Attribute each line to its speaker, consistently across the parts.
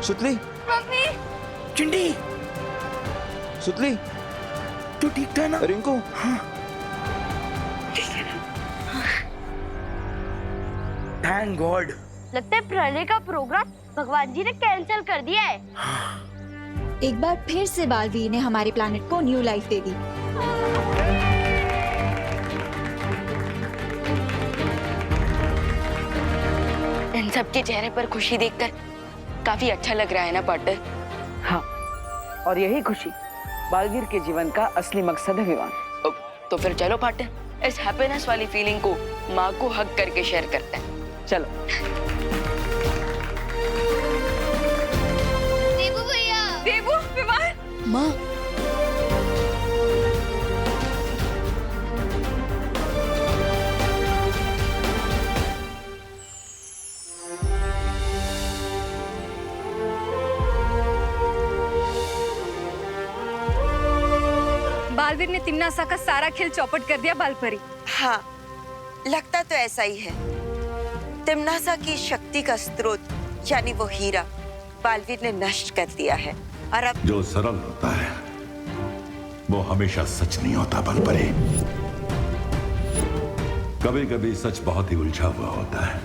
Speaker 1: सुतली,
Speaker 2: मम्मी,
Speaker 3: चिंडी,
Speaker 1: सुतली,
Speaker 3: तू ठीक था ना?
Speaker 1: रिंकू,
Speaker 3: हाँ। Thank God.
Speaker 2: लगता है प्रलय का प्रोग्राम भगवान जी ने कैंसिल कर दिया है।
Speaker 4: एक बार फिर से बालवीर ने हमारे प्लैनेट को न्यू लाइफ दे दी।
Speaker 5: इन सबके चेहरे पर खुशी देखकर काफी अच्छा लग रहा है ना पार्टनर?
Speaker 6: हाँ, और यही खुशी बालवीर के जीवन का असली मकसद है विवान।
Speaker 5: तो फिर चलो पार्टनर, इस हैप्पीनेस वाली फीलिंग को माँ को हग करके शेयर करते हैं।
Speaker 6: चलो।
Speaker 2: देवू भैया,
Speaker 5: देवू, विवान,
Speaker 4: माँ,
Speaker 7: बालवीर ने तिम्नासा का सारा खेल चौपट कर दिया बालपरी।
Speaker 8: हाँ, लगता तो ऐसा ही है। तिम्नासा की शक्ति का स्रोत यानी वो हीरा बालवीर ने नष्ट कर दिया है और अब
Speaker 9: जो सरल होता है वो हमेशा सच नहीं होता बलपरी। कभी कभी सच बहुत ही उलझा हुआ होता है।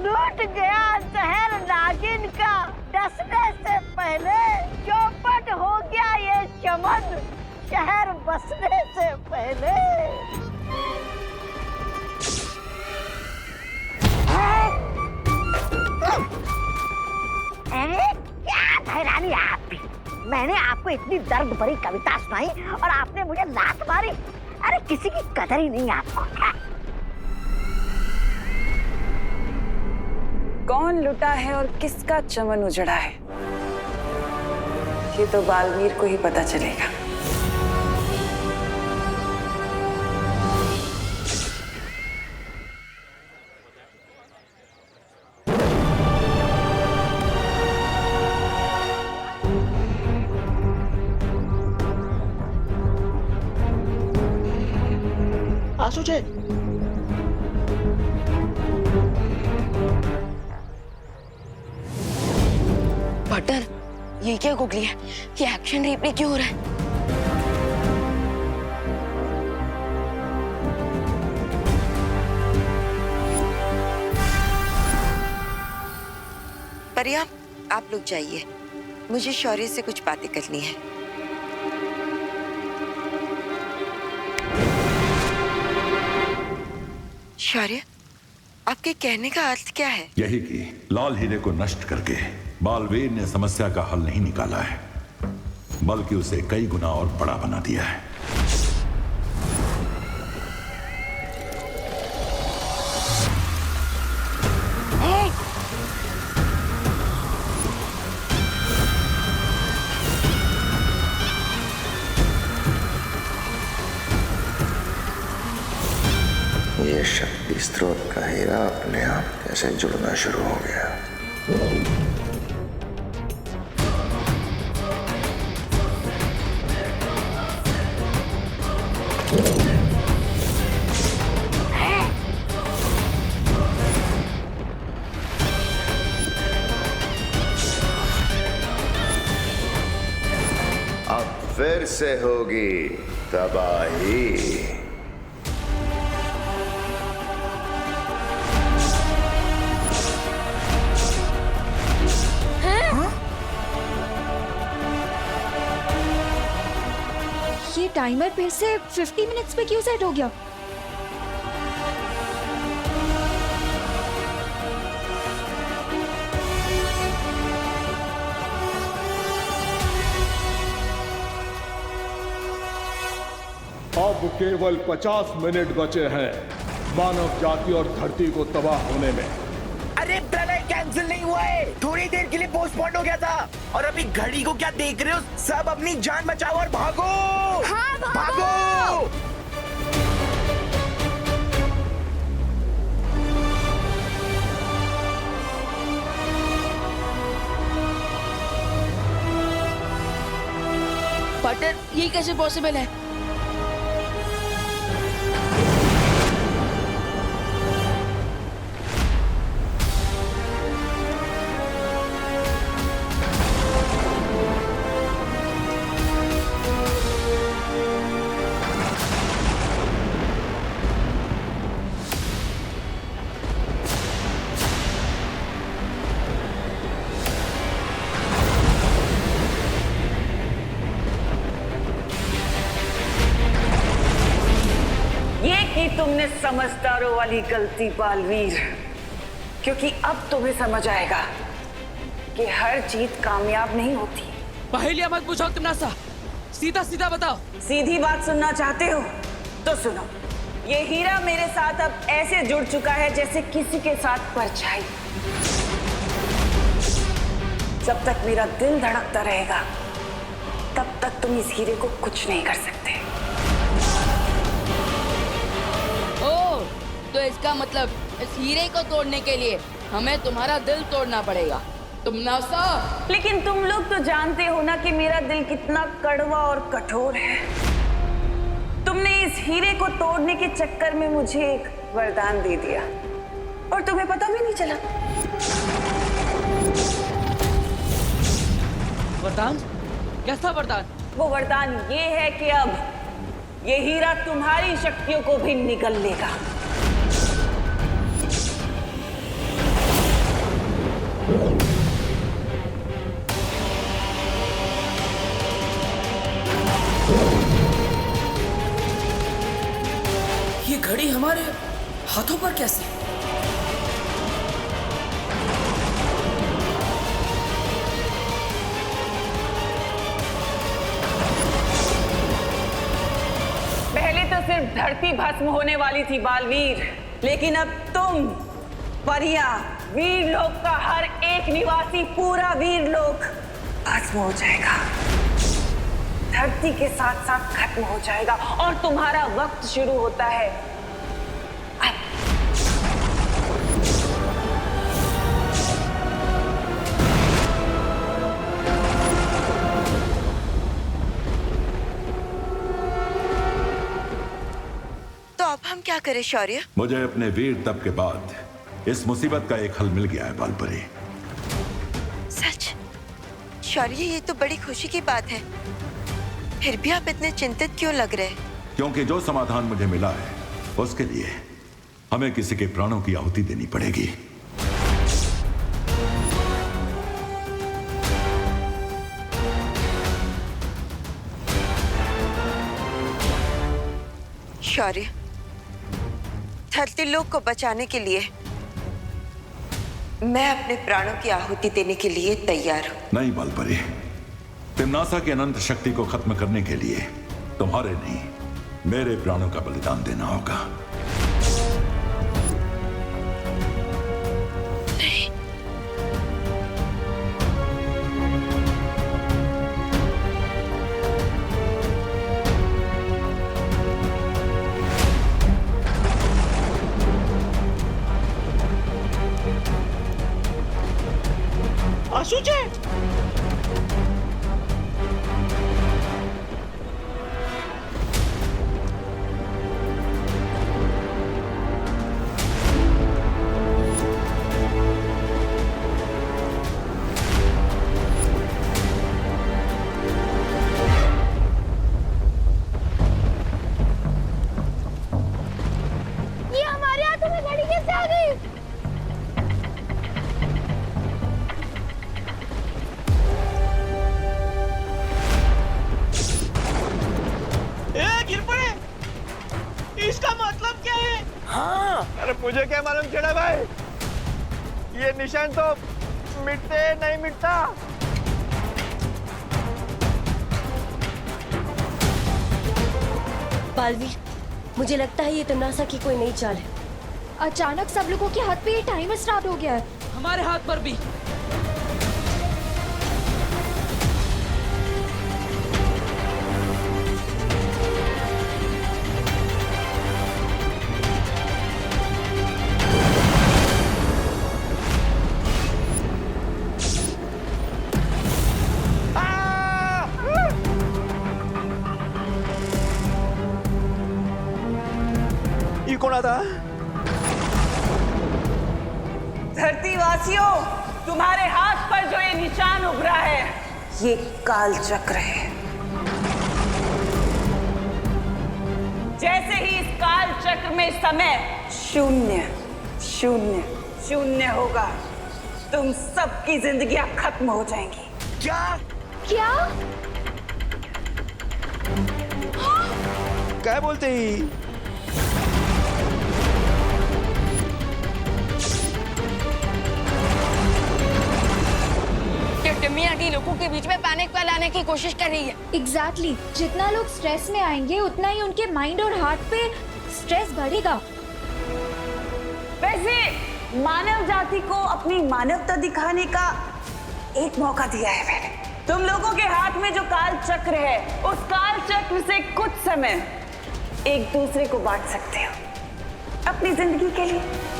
Speaker 2: लूट गया शहर नागिन का, डसने से पहले चौपट हो गया ये चमन, शहर बसने से पहले। अरे क्या धैर्य आप भी, मैंने आपको इतनी दर्द भरी कविता सुनाई और आपने मुझे लात मारी। अरे किसी की कदर ही नहीं आपको।
Speaker 6: कौन लुटा है और किसका चमन उजड़ा है, ये तो बालवीर को ही पता चलेगा।
Speaker 3: आसुचे,
Speaker 5: पार्टनर, ये क्या गुगली है? ये एक्शन रिप्ले क्यों हो रहा है?
Speaker 8: परिया, आप लोग जाइए, मुझे शौर्य से कुछ बातें करनी है। शौर्य, आपके कहने का अर्थ क्या है?
Speaker 9: यही कि लाल हीरे को नष्ट करके बालवीर ने समस्या का हल नहीं निकाला है, बल्कि उसे कई गुना और बड़ा बना दिया है।
Speaker 10: ये शक्ति स्रोत का हीरा अपने आप कैसे जुड़ना शुरू हो गया। अब फिर से होगी तबाही।
Speaker 4: ये टाइमर फिर से 50 मिनट्स पे क्यों सेट हो गया?
Speaker 11: अब केवल 50 मिनट बचे हैं मानव जाति और धरती को तबाह होने में।
Speaker 3: अरे प्रलय कैंसिल नहीं हुआ है, थोड़ी देर के लिए पोस्टपोन हो गया था। और अभी घड़ी को क्या देख रहे हो? सब अपनी जान बचाओ और भागो।
Speaker 2: हाँ,
Speaker 3: भागो।
Speaker 5: पार्टनर, ये कैसे पॉसिबल है?
Speaker 6: की तुमने समझदारों वाली गलती बालवीर, क्योंकि अब तुम्हें समझ आएगा कि हर जीत कामयाब नहीं होती।
Speaker 12: पहेलियां मत पूछो तमन्ना, सीधा सीधा बताओ।
Speaker 6: सीधी बात सुनना चाहते हो तो सुनो। ये हीरा मेरे साथ अब ऐसे जुड़ चुका है जैसे किसी के साथ परछाई। जब तक मेरा दिल धड़कता रहेगा तब तक तुम इस हीरे को कुछ नहीं कर सकते।
Speaker 5: ओह, तो इसका मतलब इस हीरे को तोड़ने के लिए हमें तुम्हारा दिल तोड़ना पड़ेगा तमन्ना।
Speaker 6: लेकिन तुम लोग तो जानते हो ना कि मेरा दिल कितना कड़वा और कठोर है। तुमने इस हीरे को तोड़ने के चक्कर में मुझे एक वरदान दे दिया और तुम्हें पता भी नहीं चला।
Speaker 12: वरदान? कैसा वरदान?
Speaker 6: वो वरदान ये है कि अब ये हीरा तुम्हारी शक्तियों को भी निगल लेगा।
Speaker 12: ये घड़ी हमारे हाथों पर कैसे?
Speaker 6: पहले तो सिर्फ धरती भस्म होने वाली थी बालवीर, लेकिन अब तुम, परियां, वीर लोक का हर एक निवासी, पूरा वीर लोक भस्म हो जाएगा, धरती के साथ साथ खत्म हो जाएगा और तुम्हारा वक्त शुरू होता है अब।
Speaker 8: तो अब हम क्या करें शौर्य?
Speaker 9: मुझे अपने वीर तप के बाद इस मुसीबत का एक हल मिल गया है बालपरी।
Speaker 8: सच? शौर्य, ये तो बड़ी खुशी की बात है। फिर भी आप इतने चिंतित क्यों लग रहे?
Speaker 9: क्योंकि जो समाधान मुझे मिला है उसके लिए हमें किसी के प्राणों की आहुति देनी पड़ेगी।
Speaker 8: शौर्य, धरती लोक को बचाने के लिए मैं अपने प्राणों की आहुति देने के लिए तैयार हूं।
Speaker 9: नहीं बालपरी, तिम्नासा की अनंत शक्ति को खत्म करने के लिए तुम्हारे नहीं, मेरे प्राणों का बलिदान देना होगा।
Speaker 8: नहीं।
Speaker 1: आशुचे
Speaker 2: ये हमारे हाथों में घड़ी कैसे आ गई?
Speaker 1: गिर पड़े। इसका मतलब क्या है?
Speaker 3: हाँ,
Speaker 11: अरे मुझे क्या मालूम चढ़ा भाई, ये निशान तो मिटते नहीं मिटता।
Speaker 2: बालवीर, मुझे लगता है ये तमन्ना की कोई नई चाल है।
Speaker 4: अचानक सब लोगों के हाथ पे ये टाइमर स्टार्ट हो गया है।
Speaker 12: हमारे हाथ पर भी।
Speaker 1: ये कौन आता?
Speaker 6: धरतीवासियों, तुम्हारे हाथ पर जो ये निशान उभरा है, ये काल चक्र है। जैसे ही इस काल चक्र में समय 0 0 0 होगा, तुम सबकी जिंदगियां खत्म हो जाएंगी।
Speaker 3: क्या?
Speaker 2: क्या?
Speaker 1: क्या बोलते ही?
Speaker 5: अम्मी आंटी लोगों के बीच में पैनिक फैलाने की कोशिश कर रही है।
Speaker 4: एग्जैक्टली जितना लोग स्ट्रेस में आएंगे उतना ही उनके माइंड और हार्ट पे स्ट्रेस बढ़ेगा।
Speaker 6: वैसे मानव जाति को अपनी मानवता दिखाने का एक मौका दिया है मैंने। तुम लोगों के हाथ में जो काल चक्र है, उस काल चक्र से कुछ समय एक दूसरे को बांट सकते हो अपनी जिंदगी के लिए।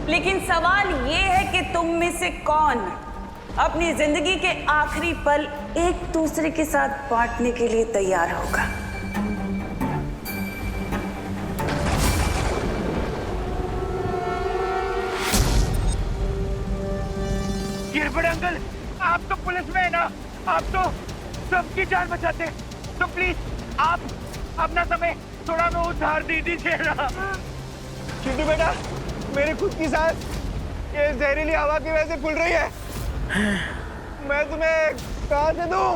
Speaker 6: लेकिन सवाल ये है कि तुम में से कौन अपनी जिंदगी के आखिरी पल एक दूसरे के साथ बांटने के लिए तैयार होगा।
Speaker 3: गिरबड़ अंकल, आप तो पुलिस में है ना, आप तो सबकी जान बचाते हैं, तो प्लीज आप अपना समय थोड़ा मैं उधार दे दीजिए ना।
Speaker 1: चिंटू बेटा, मेरी खुद की सांस ये जहरीली हवा की वजह से फूल रही है। मैं तुम्हें कहां से दूं?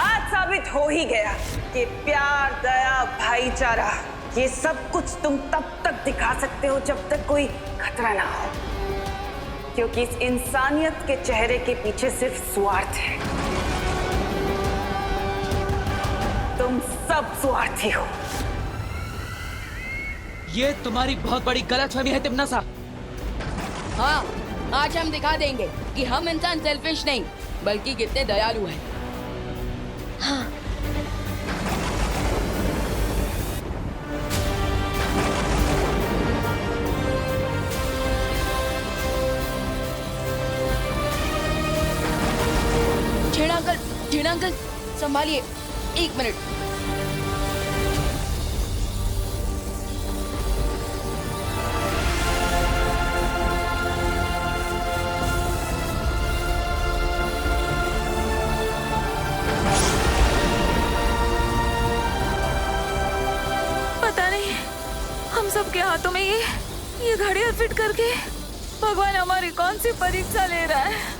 Speaker 6: आज साबित हो ही गया कि प्यार, दया, भाईचारा ये सब कुछ तुम तब तक दिखा सकते हो जब तक कोई खतरा ना हो, क्योंकि इस इंसानियत के चेहरे के पीछे सिर्फ स्वार्थ है। तुम सब स्वार्थी हो।
Speaker 12: ये तुम्हारी बहुत बड़ी गलतफहमी है तिम्नासा।
Speaker 5: हाँ, आज हम दिखा देंगे कि हम इंसान सेल्फिश नहीं बल्कि कितने दयालु हैं।
Speaker 4: हाँ।
Speaker 5: झीना अंकल संभालिए, 1 मिनट।
Speaker 7: पता नहीं हम सबके हाथों में ये घड़ियां फिट करके भगवान हमारी कौन सी परीक्षा ले रहा है।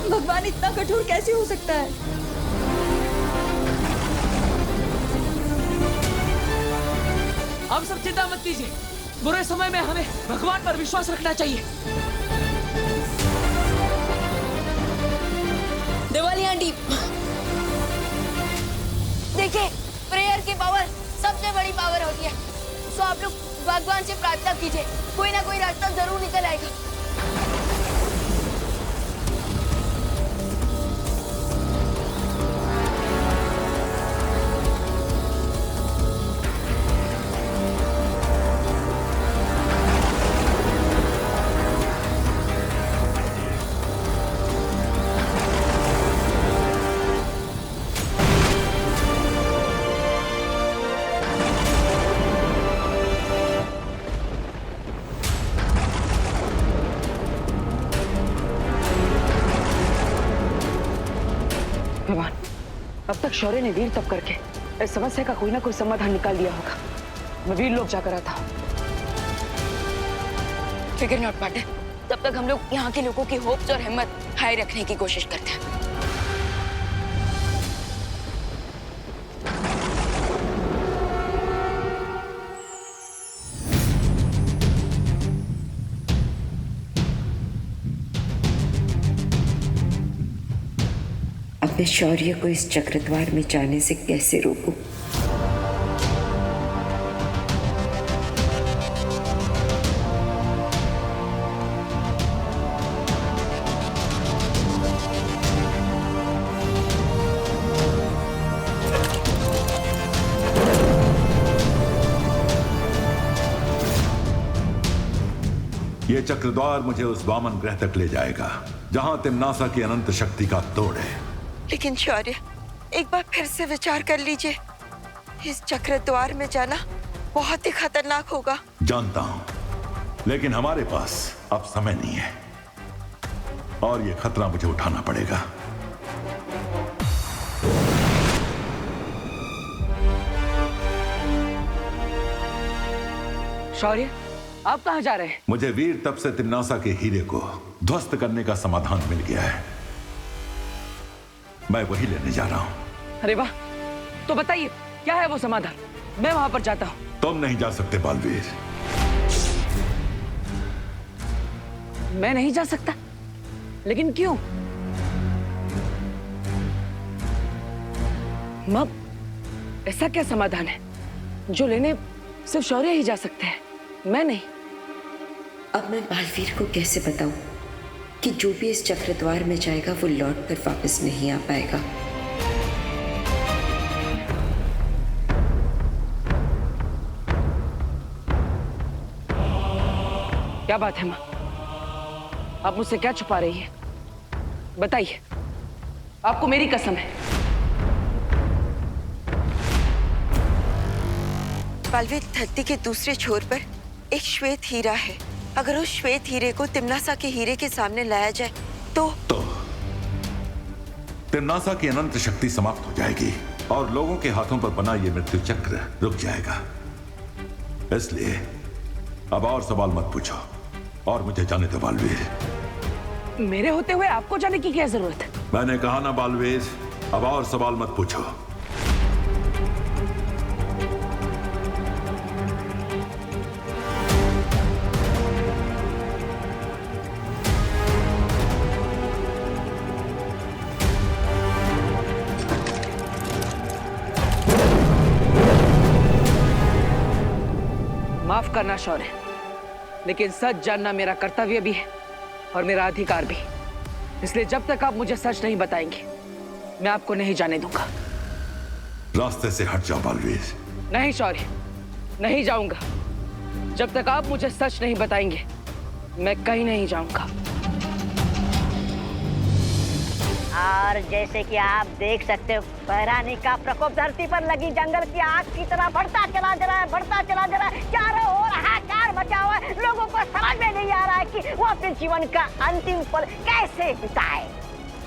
Speaker 4: भगवान इतना कठोर कैसे हो सकता है?
Speaker 12: अब सब चिंता मत कीजिए, बुरे समय में हमें भगवान पर विश्वास रखना चाहिए।
Speaker 5: दिवाली आंटी, देखिए प्रेयर की पावर सबसे बड़ी पावर होती है। तो आप लोग भगवान से प्रार्थना कीजिए, कोई ना कोई रास्ता जरूर निकल आएगा।
Speaker 6: भगवान, अब तक शौर्य ने वीर तप करके इस समस्या का कोई ना कोई समाधान निकाल दिया होगा। मैं वीर लोग जाकर आता हूँ।
Speaker 5: फिक्र नॉट पाटे, तब तक हम लोग यहाँ के लोगों की होप्स और हिम्मत हाई रखने की कोशिश करते हैं।
Speaker 8: अब मैं शौर्य को इस चक्रद्वार में जाने से कैसे रोकूं?
Speaker 9: ये चक्रद्वार मुझे उस वामन ग्रह तक ले जाएगा जहां तिम्नासा की अनंत शक्ति का तोड़ है।
Speaker 8: लेकिन शौर्य, एक बार फिर से विचार कर लीजिए। इस चक्रद्वार में जाना बहुत ही खतरनाक होगा।
Speaker 9: जानता हूं, लेकिन हमारे पास अब समय नहीं है और ये खतरा मुझे उठाना पड़ेगा।
Speaker 6: शौर्य, आप कहाँ जा रहे हैं?
Speaker 9: मुझे वीर तप से तिम्नासा के हीरे को ध्वस्त करने का समाधान मिल गया है। मैं वही लेने जा रहा हूं।
Speaker 12: अरे वाह, तो बताइए क्या है वो समाधान, मैं वहां पर जाता हूं।
Speaker 9: तुम नहीं जा सकते बालवीर।
Speaker 12: मैं नहीं जा सकता? लेकिन क्यों? मां, ऐसा क्या समाधान है जो लेने सिर्फ शौर्य ही जा सकते हैं, मैं नहीं?
Speaker 8: अब मैं बालवीर को कैसे बताऊं कि जो भी इस चक्रद्वार में जाएगा वो लौट कर वापस नहीं आ पाएगा।
Speaker 12: क्या बात है मां, आप मुझसे क्या छुपा रही है? बताइए, आपको मेरी कसम है।
Speaker 8: बालवीर, धरती के दूसरे छोर पर एक श्वेत हीरा है। अगर उस श्वेत हीरे को तिम्नासा के हीरे के सामने लाया जाए तो
Speaker 9: तिम्नासा की अनंत शक्ति समाप्त हो जाएगी और लोगों के हाथों पर बना ये मृत्यु चक्र रुक जाएगा। इसलिए अब और सवाल मत पूछो और मुझे जाने दो बालवीर।
Speaker 12: मेरे होते हुए आपको जाने की क्या जरूरत है?
Speaker 9: मैंने कहा ना बालवीर, अब और सवाल मत पूछो।
Speaker 12: माफ करना शौर्य, लेकिन सच जानना मेरा कर्तव्य भी है और मेरा अधिकार भी। इसलिए जब तक आप मुझे सच नहीं बताएंगे मैं आपको नहीं जाने दूंगा।
Speaker 9: रास्ते से हट जाओ बालवीर।
Speaker 12: नहीं शौर्य, नहीं जाऊंगा। जब तक आप मुझे सच नहीं बताएंगे मैं कहीं नहीं जाऊंगा।
Speaker 2: और जैसे कि आप देख सकते हो, बहरानी का प्रकोप धरती पर लगी जंगल की आग की तरह बढ़ता चला जा रहा है, बढ़ता चला जा रहा है। चारों ओर हाहाकार मचा हुआ है। लोगों को समझ में नहीं आ रहा है कि वो अपने जीवन का अंतिम पल कैसे बिताए।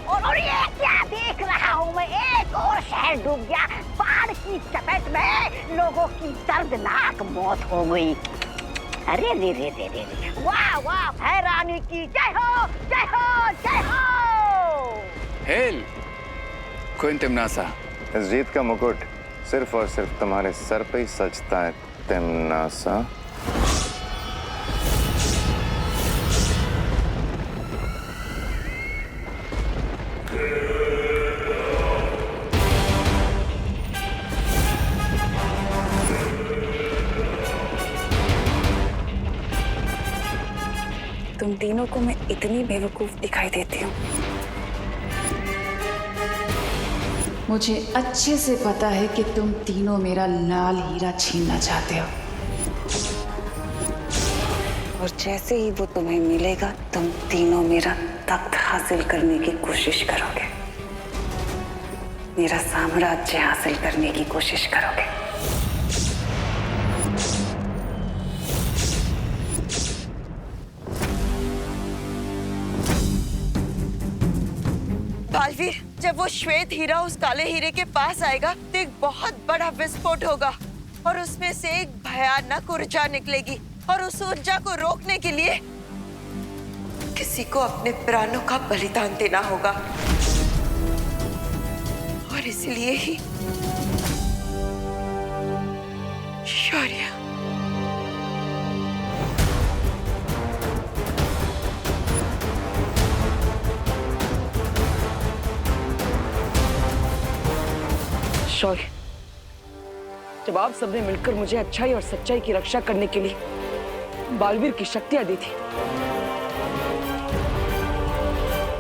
Speaker 2: और ये क्या देख रहा हूँ मैं, एक और शहर डूब गया बाढ़ की चपेट में। लोगों की दर्दनाक मौत हो गई। अरे रे रे रे रे, वाह वाह, बहरानी की जय हो, जय हो, जय हो।
Speaker 13: हेल क्वीन तिम्नासा,
Speaker 10: इस जीत का मुकुट सिर्फ और सिर्फ तुम्हारे सर पे ही सजता है तिम्नासा।
Speaker 6: तुम तीनों को मैं इतनी बेवकूफ दिखाई देती हूँ?
Speaker 14: मुझे अच्छे से पता है कि तुम तीनों मेरा लाल हीरा छीनना चाहते हो।
Speaker 6: और जैसे ही वो तुम्हें मिलेगा तुम तीनों मेरा तख्त हासिल करने की कोशिश करोगे, मेरा साम्राज्य हासिल करने की कोशिश करोगे।
Speaker 8: बालवीर, जब वो श्वेत हीरा उस काले हीरे के पास आएगा तो एक बहुत बड़ा विस्फोट होगा और उसमें से एक भयानक ऊर्जा निकलेगी और उस ऊर्जा को रोकने के लिए किसी को अपने प्राणों का बलिदान देना होगा। और इसलिए ही शौर्य,
Speaker 12: शौर्य, जब आप सबने मिलकर मुझे अच्छाई और सच्चाई की रक्षा करने के लिए बालवीर की शक्तियां दी थी,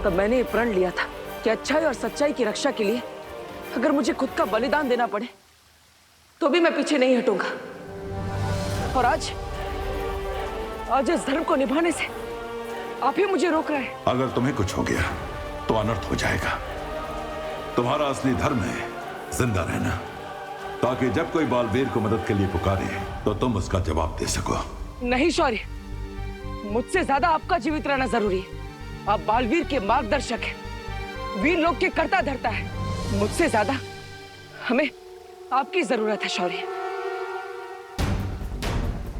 Speaker 12: तब मैंने ये प्रण लिया था कि अच्छाई और सच्चाई की रक्षा के लिए अगर मुझे खुद का बलिदान देना पड़े तो भी मैं पीछे नहीं हटूंगा। और आज इस धर्म को निभाने से आप ही मुझे रोक रहे हैं।
Speaker 9: अगर तुम्हें कुछ हो गया तो अनर्थ हो जाएगा। तुम्हारा असली धर्म है जिंदा रहना, ताकि जब कोई बालवीर को मदद के लिए पुकारे तो तुम उसका जवाब दे सको।
Speaker 12: नहीं शौर्य, मुझसे ज्यादा आपका जीवित रहना जरूरी है। आप बालवीर के मार्गदर्शक हैं, वीर लोग के कर्ता धर्ता है। मुझसे ज्यादा हमें आपकी जरूरत है शौर्य।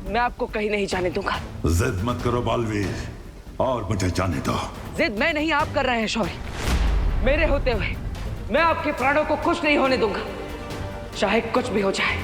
Speaker 12: मैं आपको कहीं नहीं जाने दूंगा।
Speaker 9: जिद मत करो बालवीर और मुझे जाने दो।
Speaker 12: जिद मैं नहीं, आप कर रहे हैं शौर्य। मेरे होते हुए मैं आपके प्राणों को कुछ नहीं होने दूंगा, चाहे कुछ भी हो जाए।